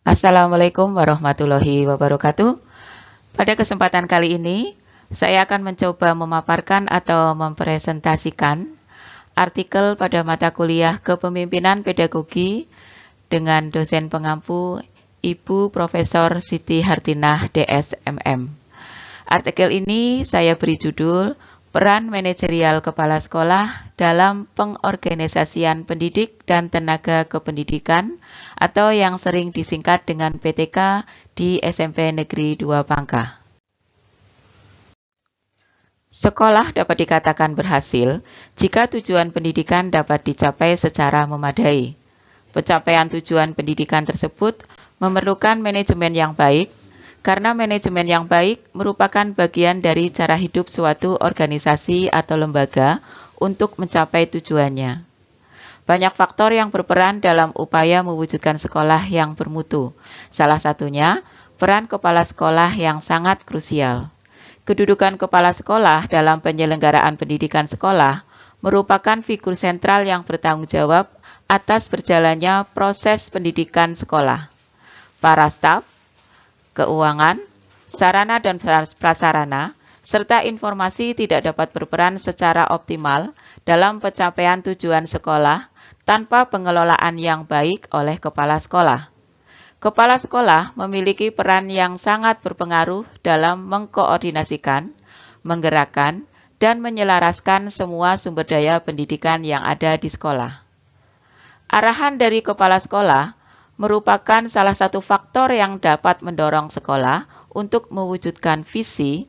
Assalamualaikum warahmatullahi wabarakatuh. Pada kesempatan kali ini, saya akan mencoba memaparkan atau mempresentasikan artikel pada mata kuliah Kepemimpinan Pedagogi dengan dosen pengampu Ibu Profesor Siti Hartinah, DSMM. Artikel ini saya beri judul Peran Manajerial Kepala Sekolah dalam Pengorganisasian Pendidik dan Tenaga Kependidikan atau yang sering disingkat dengan PTK di SMP Negeri 2 Pangkah. Sekolah dapat dikatakan berhasil jika tujuan pendidikan dapat dicapai secara memadai. Pencapaian tujuan pendidikan tersebut memerlukan manajemen yang baik, karena manajemen yang baik merupakan bagian dari cara hidup suatu organisasi atau lembaga untuk mencapai tujuannya. Banyak faktor yang berperan dalam upaya mewujudkan sekolah yang bermutu. Salah satunya, peran kepala sekolah yang sangat krusial. Kedudukan kepala sekolah dalam penyelenggaraan pendidikan sekolah merupakan figur sentral yang bertanggung jawab atas berjalannya proses pendidikan sekolah. Para staf, keuangan, sarana dan prasarana, serta informasi tidak dapat berperan secara optimal dalam pencapaian tujuan sekolah tanpa pengelolaan yang baik oleh kepala sekolah. Kepala sekolah memiliki peran yang sangat berpengaruh dalam mengkoordinasikan, menggerakkan, dan menyelaraskan semua sumber daya pendidikan yang ada di sekolah. Arahan dari kepala sekolah merupakan salah satu faktor yang dapat mendorong sekolah untuk mewujudkan visi,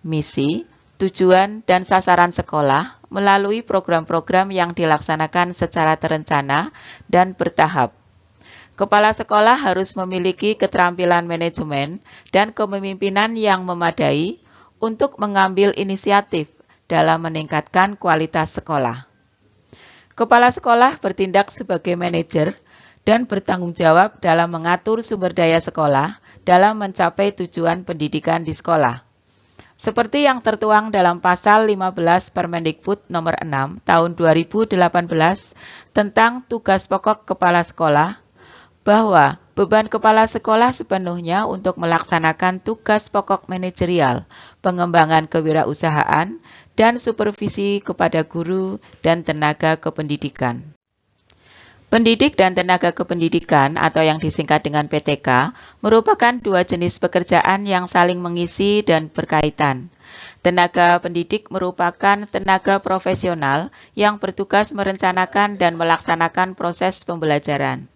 misi, tujuan, dan sasaran sekolah melalui program-program yang dilaksanakan secara terencana dan bertahap. Kepala sekolah harus memiliki keterampilan manajemen dan kepemimpinan yang memadai untuk mengambil inisiatif dalam meningkatkan kualitas sekolah. Kepala sekolah bertindak sebagai manajer dan bertanggung jawab dalam mengatur sumber daya sekolah dalam mencapai tujuan pendidikan di sekolah. Seperti yang tertuang dalam pasal 15 Permendikbud nomor 6 tahun 2018 tentang tugas pokok kepala sekolah, bahwa beban kepala sekolah sepenuhnya untuk melaksanakan tugas pokok manajerial, pengembangan kewirausahaan, dan supervisi kepada guru dan tenaga kependidikan. Pendidik dan tenaga kependidikan atau yang disingkat dengan PTK merupakan dua jenis pekerjaan yang saling mengisi dan berkaitan. Tenaga pendidik merupakan tenaga profesional yang bertugas merencanakan dan melaksanakan proses pembelajaran.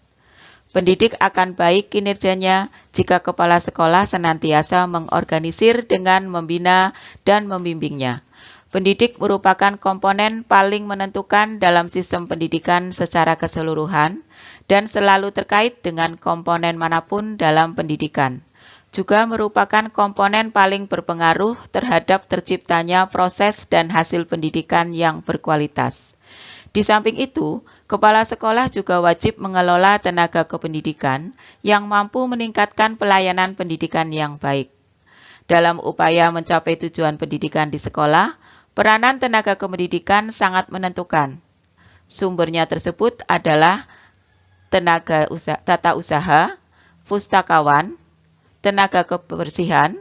Pendidik akan baik kinerjanya jika kepala sekolah senantiasa mengorganisir dengan membina dan membimbingnya. Pendidik merupakan komponen paling menentukan dalam sistem pendidikan secara keseluruhan dan selalu terkait dengan komponen manapun dalam pendidikan. Juga merupakan komponen paling berpengaruh terhadap terciptanya proses dan hasil pendidikan yang berkualitas. Di samping itu, kepala sekolah juga wajib mengelola tenaga kependidikan yang mampu meningkatkan pelayanan pendidikan yang baik. Dalam upaya mencapai tujuan pendidikan di sekolah, peranan tenaga kependidikan sangat menentukan. Sumbernya tersebut adalah tenaga tata usaha, pustakawan, tenaga kebersihan,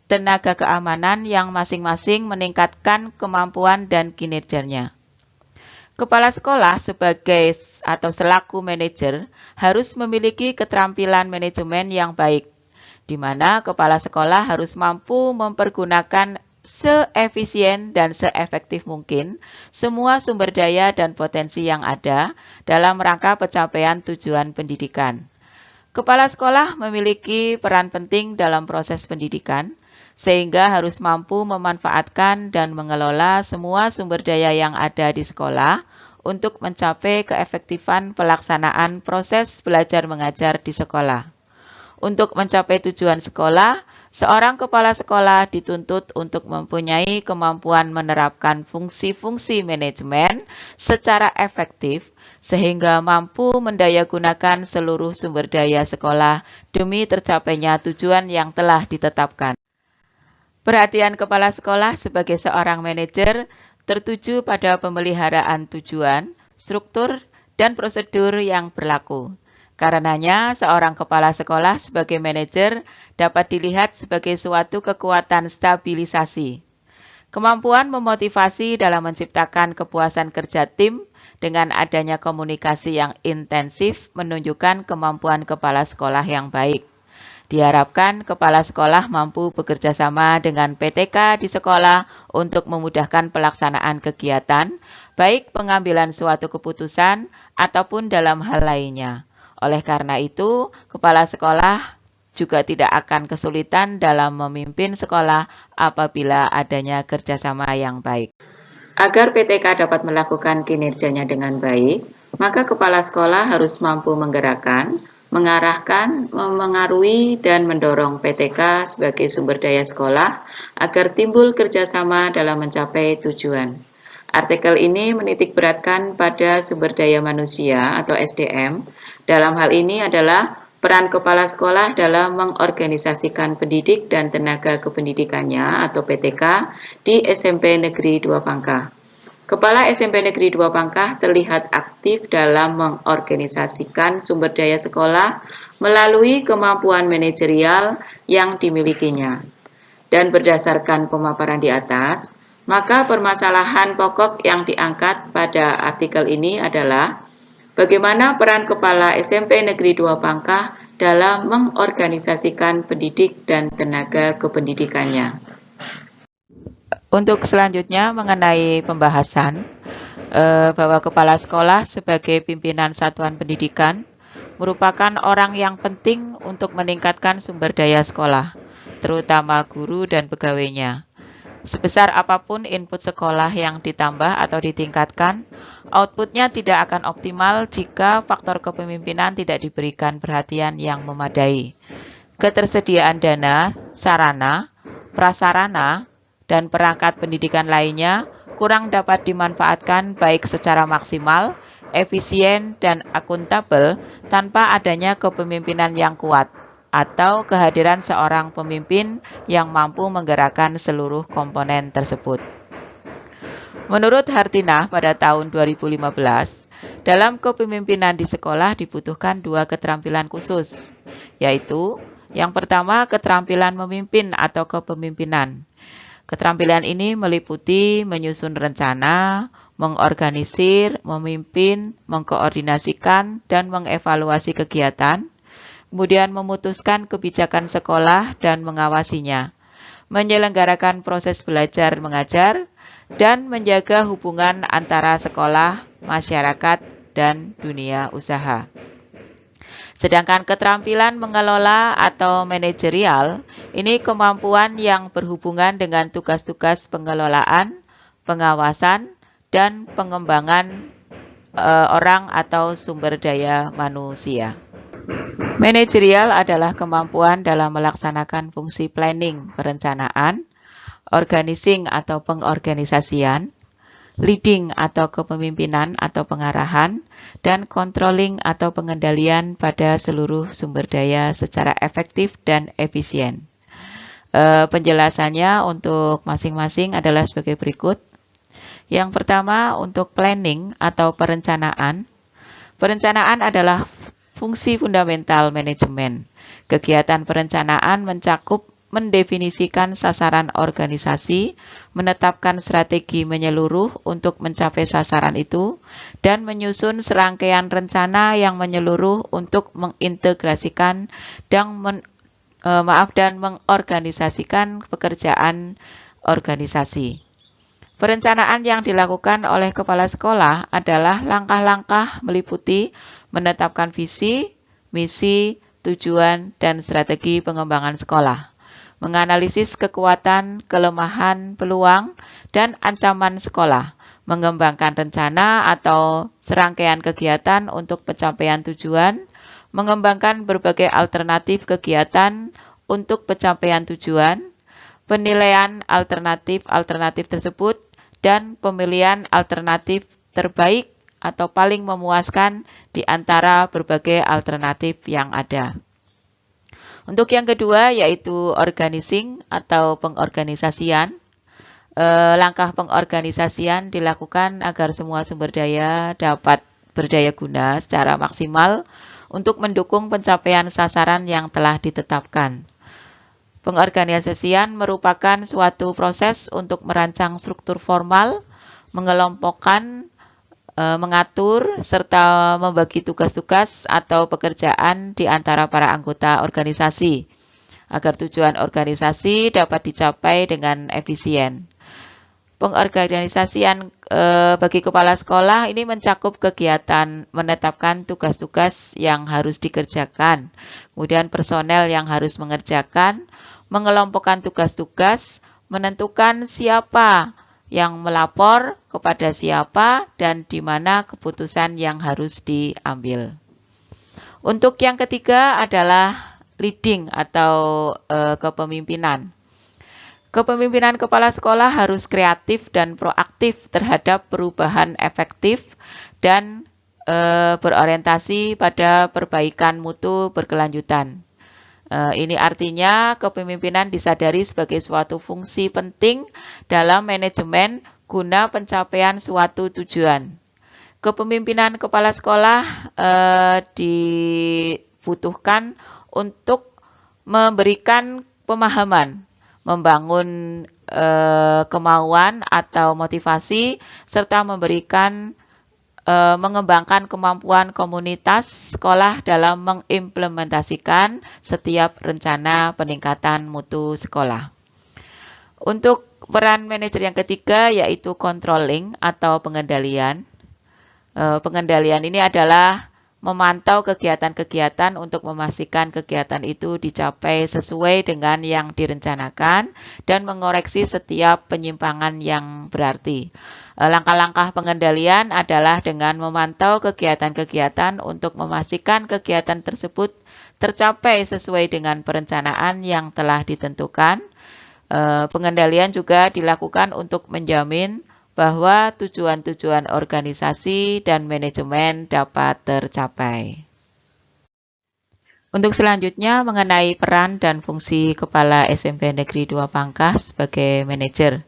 tenaga keamanan yang masing-masing meningkatkan kemampuan dan kinerjanya. Kepala sekolah sebagai atau selaku manajer harus memiliki keterampilan manajemen yang baik, di mana kepala sekolah harus mampu mempergunakan seefisien dan seefektif mungkin semua sumber daya dan potensi yang ada dalam rangka pencapaian tujuan pendidikan. Kepala sekolah memiliki peran penting dalam proses pendidikan, sehingga harus mampu memanfaatkan dan mengelola semua sumber daya yang ada di sekolah untuk mencapai keefektifan pelaksanaan proses belajar mengajar di sekolah. Untuk mencapai tujuan sekolah, seorang kepala sekolah dituntut untuk mempunyai kemampuan menerapkan fungsi-fungsi manajemen secara efektif sehingga mampu mendayagunakan seluruh sumber daya sekolah demi tercapainya tujuan yang telah ditetapkan. Perhatian kepala sekolah sebagai seorang manajer tertuju pada pemeliharaan tujuan, struktur, dan prosedur yang berlaku. Karenanya, seorang kepala sekolah sebagai manajer dapat dilihat sebagai suatu kekuatan stabilisasi. Kemampuan memotivasi dalam menciptakan kepuasan kerja tim dengan adanya komunikasi yang intensif menunjukkan kemampuan kepala sekolah yang baik. Diharapkan kepala sekolah mampu bekerja sama dengan PTK di sekolah untuk memudahkan pelaksanaan kegiatan, baik pengambilan suatu keputusan ataupun dalam hal lainnya. Oleh karena itu, kepala sekolah juga tidak akan kesulitan dalam memimpin sekolah apabila adanya kerjasama yang baik. Agar PTK dapat melakukan kinerjanya dengan baik, maka kepala sekolah harus mampu menggerakkan, mengarahkan, memengaruhi, dan mendorong PTK sebagai sumber daya sekolah agar timbul kerjasama dalam mencapai tujuan. Artikel ini menitikberatkan pada sumber daya manusia atau SDM. Dalam hal ini adalah peran kepala sekolah dalam mengorganisasikan pendidik dan tenaga kependidikannya atau PTK di SMP Negeri 2 Pangkah. Kepala SMP Negeri 2 Pangkah terlihat aktif dalam mengorganisasikan sumber daya sekolah melalui kemampuan manajerial yang dimilikinya. Dan berdasarkan pemaparan di atas, maka permasalahan pokok yang diangkat pada artikel ini adalah bagaimana peran Kepala SMP Negeri 2 Pangkah dalam mengorganisasikan pendidik dan tenaga kependidikannya. Untuk selanjutnya mengenai pembahasan bahwa kepala sekolah sebagai pimpinan satuan pendidikan merupakan orang yang penting untuk meningkatkan sumber daya sekolah, terutama guru dan pegawainya. Sebesar apapun input sekolah yang ditambah atau ditingkatkan, outputnya tidak akan optimal jika faktor kepemimpinan tidak diberikan perhatian yang memadai. Ketersediaan dana, sarana, prasarana, dan perangkat pendidikan lainnya kurang dapat dimanfaatkan baik secara maksimal, efisien, dan akuntabel tanpa adanya kepemimpinan yang kuat atau kehadiran seorang pemimpin yang mampu menggerakkan seluruh komponen tersebut. Menurut Hartinah pada tahun 2015, dalam kepemimpinan di sekolah dibutuhkan 2 keterampilan khusus, yaitu yang pertama keterampilan memimpin atau kepemimpinan. Keterampilan ini meliputi menyusun rencana, mengorganisir, memimpin, mengkoordinasikan, dan mengevaluasi kegiatan, kemudian memutuskan kebijakan sekolah dan mengawasinya, menyelenggarakan proses belajar mengajar, dan menjaga hubungan antara sekolah, masyarakat, dan dunia usaha. Sedangkan keterampilan mengelola atau manajerial, ini kemampuan yang berhubungan dengan tugas-tugas pengelolaan, pengawasan, dan pengembangan orang atau sumber daya manusia. Manajerial adalah kemampuan dalam melaksanakan fungsi planning, perencanaan, organizing atau pengorganisasian, leading atau kepemimpinan atau pengarahan, dan controlling atau pengendalian pada seluruh sumber daya secara efektif dan efisien. Penjelasannya untuk masing-masing adalah sebagai berikut. Yang pertama, untuk planning atau perencanaan. Perencanaan adalah fungsi fundamental manajemen. Kegiatan perencanaan mencakup mendefinisikan sasaran organisasi, menetapkan strategi menyeluruh untuk mencapai sasaran itu, dan menyusun serangkaian rencana yang menyeluruh untuk mengintegrasikan dan mengorganisasikan pekerjaan organisasi. Perencanaan yang dilakukan oleh kepala sekolah adalah langkah-langkah meliputi menetapkan visi, misi, tujuan, dan strategi pengembangan sekolah, menganalisis kekuatan, kelemahan, peluang, dan ancaman sekolah, mengembangkan rencana atau serangkaian kegiatan untuk pencapaian tujuan, mengembangkan berbagai alternatif kegiatan untuk pencapaian tujuan, penilaian alternatif tersebut, dan pemilihan alternatif terbaik atau paling memuaskan di antara berbagai alternatif yang ada. Untuk yang kedua yaitu organizing atau pengorganisasian. Langkah pengorganisasian dilakukan agar semua sumber daya dapat berdaya guna secara maksimal untuk mendukung pencapaian sasaran yang telah ditetapkan. Pengorganisasian merupakan suatu proses untuk merancang struktur formal, mengelompokkan, mengatur, serta membagi tugas-tugas atau pekerjaan di antara para anggota organisasi, agar tujuan organisasi dapat dicapai dengan efisien. Pengorganisasian bagi kepala sekolah ini mencakup kegiatan menetapkan tugas-tugas yang harus dikerjakan, kemudian personel yang harus mengerjakan, mengelompokkan tugas-tugas, menentukan siapa yang melapor kepada siapa dan di mana keputusan yang harus diambil. Untuk yang ketiga adalah leading atau kepemimpinan. Kepemimpinan kepala sekolah harus kreatif dan proaktif terhadap perubahan efektif dan berorientasi pada perbaikan mutu berkelanjutan. Ini artinya kepemimpinan disadari sebagai suatu fungsi penting dalam manajemen guna pencapaian suatu tujuan. Kepemimpinan kepala sekolah dibutuhkan untuk memberikan pemahaman, membangun kemauan atau motivasi, serta mengembangkan kemampuan komunitas sekolah dalam mengimplementasikan setiap rencana peningkatan mutu sekolah. Untuk peran manajer yang ketiga yaitu controlling atau pengendalian. Pengendalian ini adalah memantau kegiatan-kegiatan untuk memastikan kegiatan itu dicapai sesuai dengan yang direncanakan dan mengoreksi setiap penyimpangan yang berarti. Langkah-langkah pengendalian adalah dengan memantau kegiatan-kegiatan untuk memastikan kegiatan tersebut tercapai sesuai dengan perencanaan yang telah ditentukan. Pengendalian juga dilakukan untuk menjamin bahwa tujuan-tujuan organisasi dan manajemen dapat tercapai. Untuk selanjutnya mengenai peran dan fungsi Kepala SMP Negeri 2 Pangkah sebagai manajer.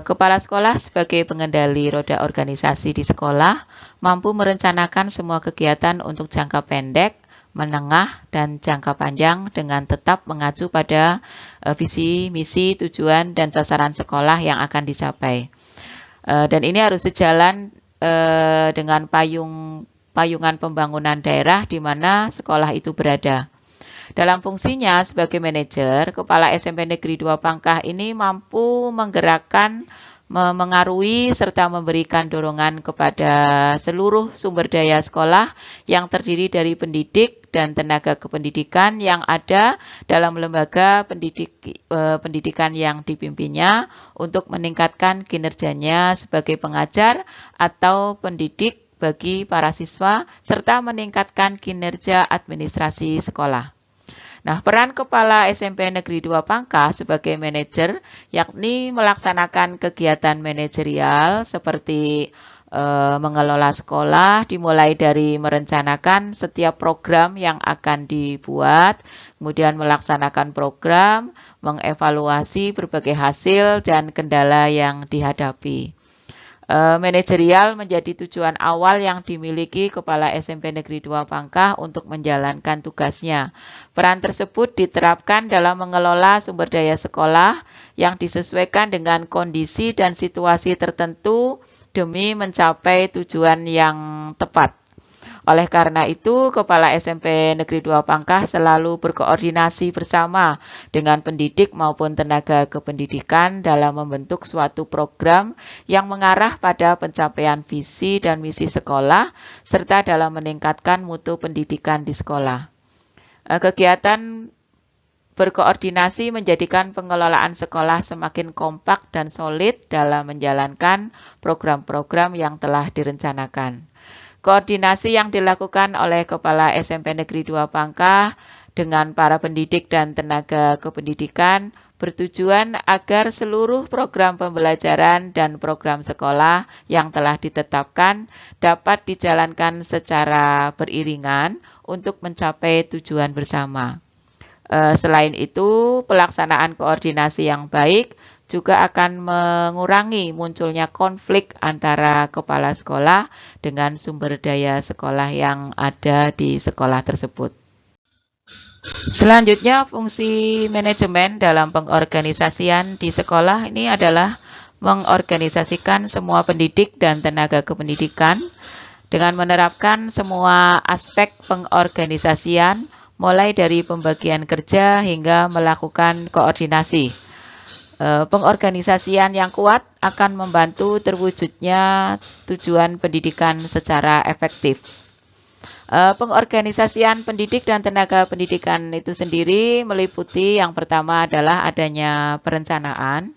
Kepala sekolah sebagai pengendali roda organisasi di sekolah mampu merencanakan semua kegiatan untuk jangka pendek, menengah, dan jangka panjang dengan tetap mengacu pada visi, misi, tujuan, dan sasaran sekolah yang akan dicapai. Dan ini harus sejalan dengan payungan pembangunan daerah di mana sekolah itu berada. Dalam fungsinya sebagai manajer, Kepala SMP Negeri 2 Pangkah ini mampu menggerakkan, mengaruhi, serta memberikan dorongan kepada seluruh sumber daya sekolah yang terdiri dari pendidik dan tenaga kependidikan yang ada dalam lembaga pendidikan yang dipimpinnya untuk meningkatkan kinerjanya sebagai pengajar atau pendidik bagi para siswa, serta meningkatkan kinerja administrasi sekolah. Nah, peran Kepala SMP Negeri 2 Pangkah sebagai manajer yakni melaksanakan kegiatan manajerial seperti mengelola sekolah, dimulai dari merencanakan setiap program yang akan dibuat, kemudian melaksanakan program, mengevaluasi berbagai hasil dan kendala yang dihadapi. Manajerial menjadi tujuan awal yang dimiliki Kepala SMP Negeri 2 Pangkah untuk menjalankan tugasnya. Peran tersebut diterapkan dalam mengelola sumber daya sekolah yang disesuaikan dengan kondisi dan situasi tertentu demi mencapai tujuan yang tepat. Oleh karena itu, Kepala SMP Negeri 2 Pangkah selalu berkoordinasi bersama dengan pendidik maupun tenaga kependidikan dalam membentuk suatu program yang mengarah pada pencapaian visi dan misi sekolah, serta dalam meningkatkan mutu pendidikan di sekolah. Kegiatan berkoordinasi menjadikan pengelolaan sekolah semakin kompak dan solid dalam menjalankan program-program yang telah direncanakan. Koordinasi yang dilakukan oleh Kepala SMP Negeri 2 Pangkah dengan para pendidik dan tenaga kependidikan bertujuan agar seluruh program pembelajaran dan program sekolah yang telah ditetapkan dapat dijalankan secara beriringan untuk mencapai tujuan bersama. Selain itu, pelaksanaan koordinasi yang baik juga akan mengurangi munculnya konflik antara kepala sekolah dengan sumber daya sekolah yang ada di sekolah tersebut. Selanjutnya, fungsi manajemen dalam pengorganisasian di sekolah ini adalah mengorganisasikan semua pendidik dan tenaga kependidikan dengan menerapkan semua aspek pengorganisasian, mulai dari pembagian kerja hingga melakukan koordinasi. Pengorganisasian yang kuat akan membantu terwujudnya tujuan pendidikan secara efektif. Pengorganisasian pendidik dan tenaga pendidikan itu sendiri meliputi yang pertama adalah adanya perencanaan,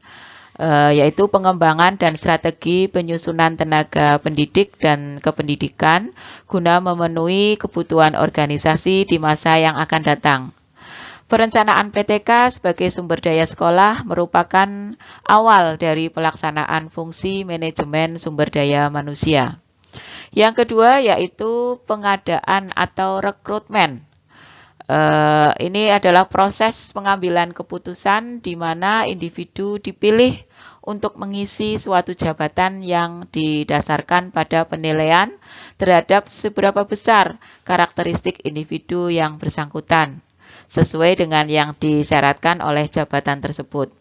yaitu pengembangan dan strategi penyusunan tenaga pendidik dan kependidikan guna memenuhi kebutuhan organisasi di masa yang akan datang. Perencanaan PTK sebagai sumber daya sekolah merupakan awal dari pelaksanaan fungsi manajemen sumber daya manusia. Yang kedua yaitu pengadaan atau rekrutmen. Ini adalah proses pengambilan keputusan di mana individu dipilih untuk mengisi suatu jabatan yang didasarkan pada penilaian terhadap seberapa besar karakteristik individu yang bersangkutan, sesuai dengan yang disyaratkan oleh jabatan tersebut.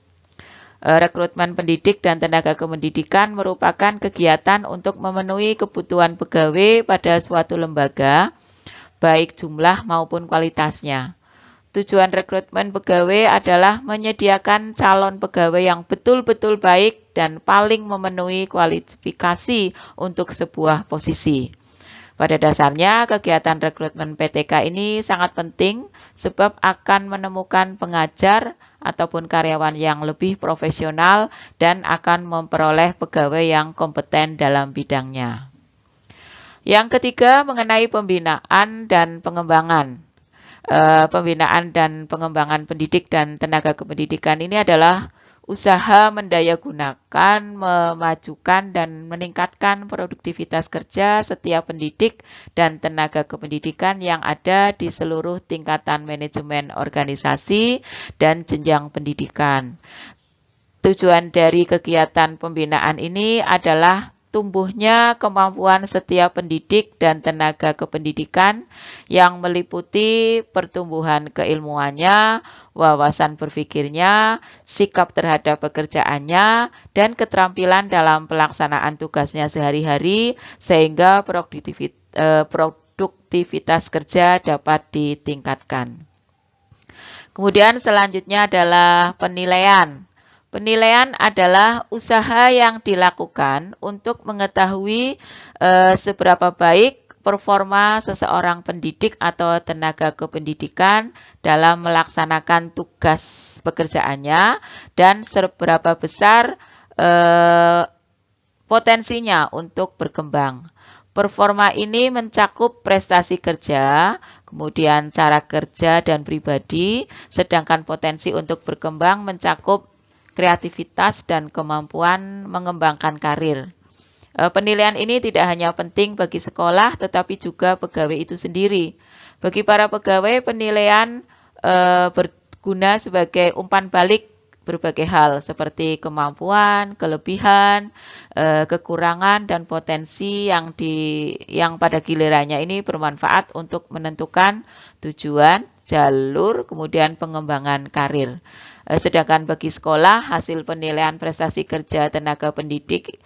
Rekrutmen pendidik dan tenaga kependidikan merupakan kegiatan untuk memenuhi kebutuhan pegawai pada suatu lembaga, baik jumlah maupun kualitasnya. Tujuan rekrutmen pegawai adalah menyediakan calon pegawai yang betul-betul baik dan paling memenuhi kualifikasi untuk sebuah posisi. Pada dasarnya, kegiatan rekrutmen PTK ini sangat penting sebab akan menemukan pengajar ataupun karyawan yang lebih profesional dan akan memperoleh pegawai yang kompeten dalam bidangnya. Yang ketiga, mengenai pembinaan dan pengembangan. Pembinaan dan pengembangan pendidik dan tenaga kependidikan ini adalah usaha mendayagunakan, memajukan, dan meningkatkan produktivitas kerja setiap pendidik dan tenaga kependidikan yang ada di seluruh tingkatan manajemen organisasi dan jenjang pendidikan. Tujuan dari kegiatan pembinaan ini adalah tumbuhnya kemampuan setiap pendidik dan tenaga kependidikan yang meliputi pertumbuhan keilmuannya, wawasan berpikirnya, sikap terhadap pekerjaannya, dan keterampilan dalam pelaksanaan tugasnya sehari-hari sehingga produktivitas kerja dapat ditingkatkan. Kemudian selanjutnya adalah penilaian. Penilaian adalah usaha yang dilakukan untuk mengetahui seberapa baik performa seseorang pendidik atau tenaga kependidikan dalam melaksanakan tugas pekerjaannya dan seberapa besar potensinya untuk berkembang. Performa ini mencakup prestasi kerja, kemudian cara kerja dan pribadi, sedangkan potensi untuk berkembang mencakup kreativitas dan kemampuan mengembangkan karir. Penilaian ini tidak hanya penting bagi sekolah, tetapi juga pegawai itu sendiri. Bagi para pegawai, penilaian berguna sebagai umpan balik berbagai hal, seperti kemampuan, kelebihan, kekurangan, dan potensi yang pada gilirannya ini bermanfaat untuk menentukan tujuan, jalur, kemudian pengembangan karir. Sedangkan bagi sekolah, hasil penilaian prestasi kerja tenaga pendidik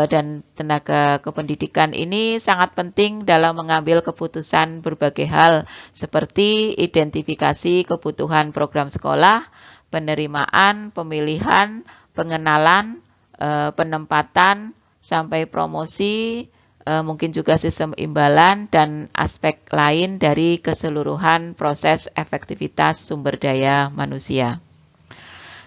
dan tenaga kependidikan ini sangat penting dalam mengambil keputusan berbagai hal seperti identifikasi kebutuhan program sekolah, penerimaan, pemilihan, pengenalan, penempatan, sampai promosi, mungkin juga sistem imbalan dan aspek lain dari keseluruhan proses efektivitas sumber daya manusia.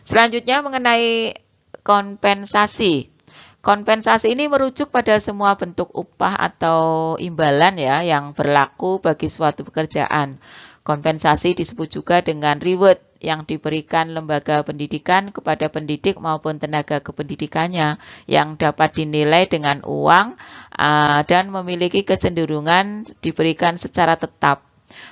Selanjutnya mengenai kompensasi. Kompensasi ini merujuk pada semua bentuk upah atau imbalan ya yang berlaku bagi suatu pekerjaan. Kompensasi disebut juga dengan reward yang diberikan lembaga pendidikan kepada pendidik maupun tenaga kependidikannya yang dapat dinilai dengan uang dan memiliki kecenderungan diberikan secara tetap.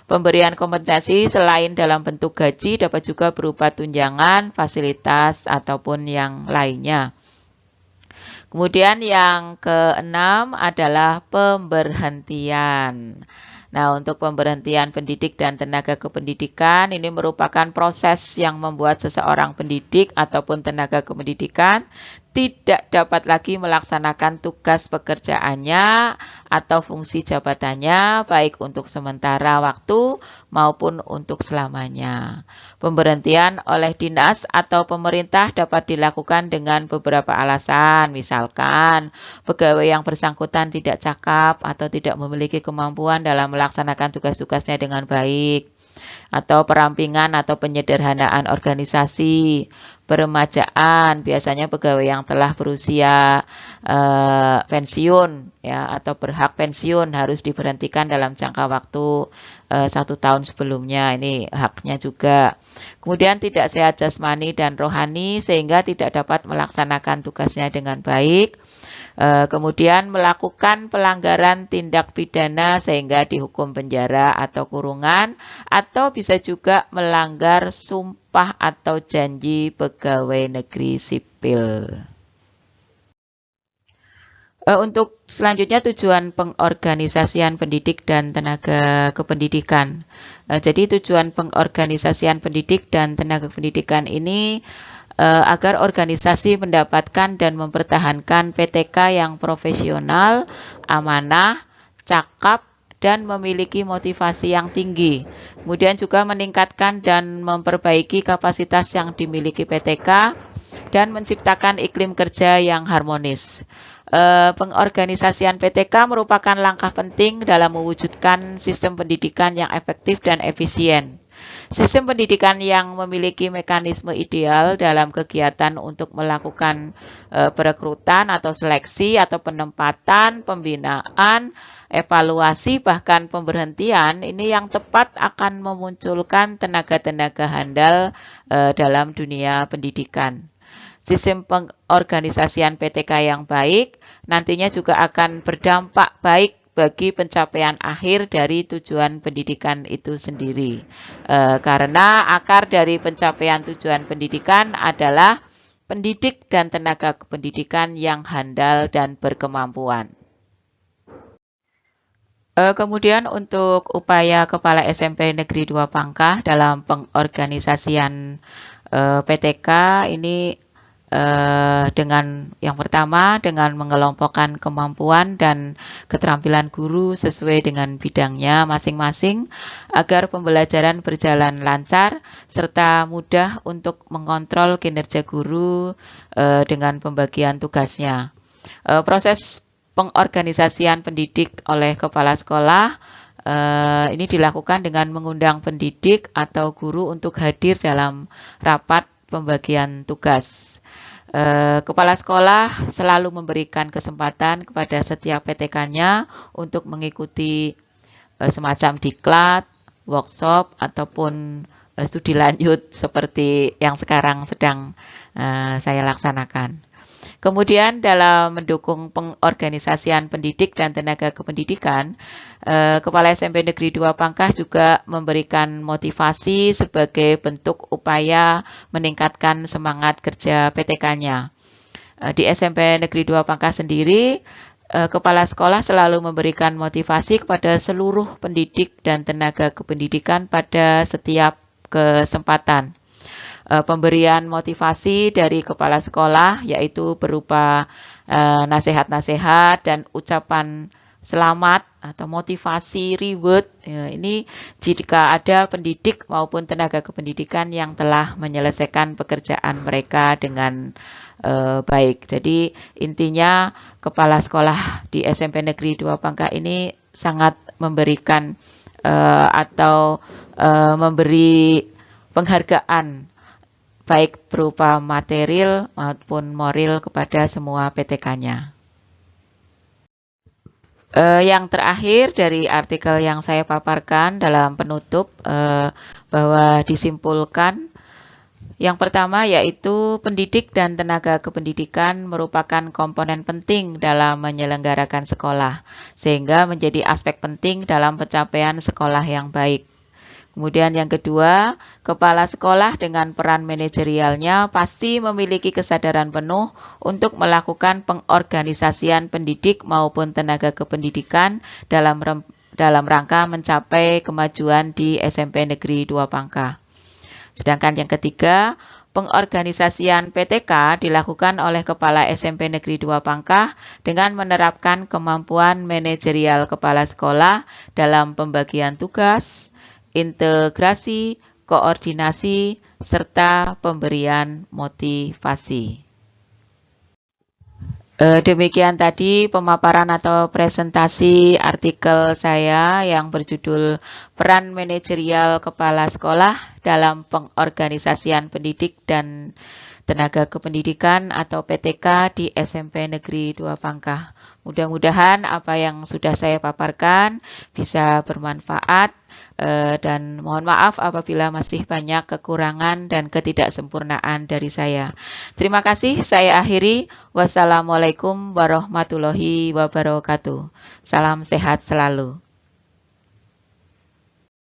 Pemberian kompensasi selain dalam bentuk gaji dapat juga berupa tunjangan, fasilitas, ataupun yang lainnya. Kemudian yang keenam adalah pemberhentian. Nah, untuk pemberhentian pendidik dan tenaga kependidikan ini merupakan proses yang membuat seseorang pendidik ataupun tenaga kependidikan tidak dapat lagi melaksanakan tugas pekerjaannya atau fungsi jabatannya baik untuk sementara waktu maupun untuk selamanya. Pemberhentian oleh dinas atau pemerintah dapat dilakukan dengan beberapa alasan, misalkan pegawai yang bersangkutan tidak cakap atau tidak memiliki kemampuan dalam melaksanakan tugas-tugasnya dengan baik, atau perampingan atau penyederhanaan organisasi, peremajaan, biasanya pegawai yang telah berusia pensiun ya atau berhak pensiun harus diberhentikan dalam jangka waktu 1 tahun sebelumnya, ini haknya juga. Kemudian tidak sehat jasmani dan rohani sehingga tidak dapat melaksanakan tugasnya dengan baik. Kemudian melakukan pelanggaran tindak pidana sehingga dihukum penjara atau kurungan, atau bisa juga melanggar sumpah atau janji pegawai negeri sipil. Untuk selanjutnya tujuan pengorganisasian pendidik dan tenaga kependidikan. Jadi tujuan pengorganisasian pendidik dan tenaga pendidikan ini agar organisasi mendapatkan dan mempertahankan PTK yang profesional, amanah, cakap, dan memiliki motivasi yang tinggi. Kemudian juga meningkatkan dan memperbaiki kapasitas yang dimiliki PTK dan menciptakan iklim kerja yang harmonis. Pengorganisasian PTK merupakan langkah penting dalam mewujudkan sistem pendidikan yang efektif dan efisien. Sistem pendidikan yang memiliki mekanisme ideal dalam kegiatan untuk melakukan perekrutan atau seleksi atau penempatan, pembinaan, evaluasi, bahkan pemberhentian, ini yang tepat akan memunculkan tenaga-tenaga handal dalam dunia pendidikan. Sistem pengorganisasian PTK yang baik nantinya juga akan berdampak baik bagi pencapaian akhir dari tujuan pendidikan itu sendiri. Karena akar dari pencapaian tujuan pendidikan adalah pendidik dan tenaga kependidikan yang handal dan berkemampuan. Kemudian untuk upaya Kepala SMP Negeri 2 Pangkah dalam pengorganisasian PTK ini dengan yang pertama dengan mengelompokkan kemampuan dan keterampilan guru sesuai dengan bidangnya masing-masing agar pembelajaran berjalan lancar serta mudah untuk mengontrol kinerja guru dengan pembagian tugasnya. Proses pengorganisasian pendidik oleh kepala sekolah ini dilakukan dengan mengundang pendidik atau guru untuk hadir dalam rapat pembagian tugas. Kepala sekolah selalu memberikan kesempatan kepada setiap PTK-nya untuk mengikuti semacam diklat, workshop, ataupun studi lanjut seperti yang sekarang sedang saya laksanakan. Kemudian dalam mendukung pengorganisasian pendidik dan tenaga kependidikan, Kepala SMP Negeri 2 Pangkah juga memberikan motivasi sebagai bentuk upaya meningkatkan semangat kerja PTK-nya. Di SMP Negeri 2 Pangkah sendiri, Kepala sekolah selalu memberikan motivasi kepada seluruh pendidik dan tenaga kependidikan pada setiap kesempatan. Pemberian motivasi dari kepala sekolah yaitu berupa nasihat-nasihat dan ucapan selamat atau motivasi reward. Ini jika ada pendidik maupun tenaga kependidikan yang telah menyelesaikan pekerjaan mereka dengan baik. Jadi intinya kepala sekolah di SMP Negeri 2 Pangkah ini sangat memberikan atau memberi penghargaan baik berupa material maupun moral kepada semua PTK-nya. Yang terakhir dari artikel yang saya paparkan dalam penutup bahwa disimpulkan Yang pertama yaitu pendidik dan tenaga kependidikan merupakan komponen penting dalam menyelenggarakan sekolah, sehingga menjadi aspek penting dalam pencapaian sekolah yang baik. Kemudian yang kedua, kepala sekolah dengan peran manajerialnya pasti memiliki kesadaran penuh untuk melakukan pengorganisasian pendidik maupun tenaga kependidikan dalam rangka mencapai kemajuan di SMP Negeri 2 Pangkah. Sedangkan yang ketiga, pengorganisasian PTK dilakukan oleh Kepala SMP Negeri 2 Pangkah dengan menerapkan kemampuan manajerial kepala sekolah dalam pembagian tugas, integrasi, koordinasi, serta pemberian motivasi. Demikian tadi pemaparan atau presentasi artikel saya yang berjudul Peran Manajerial Kepala Sekolah dalam Pengorganisasian Pendidik dan Tenaga Kependidikan atau PTK di SMP Negeri 2 Pangkah. Mudah-mudahan apa yang sudah saya paparkan bisa bermanfaat dan mohon maaf apabila masih banyak kekurangan dan ketidaksempurnaan dari saya. Terima kasih, saya akhiri. Wassalamualaikum warahmatullahi wabarakatuh. Salam sehat selalu.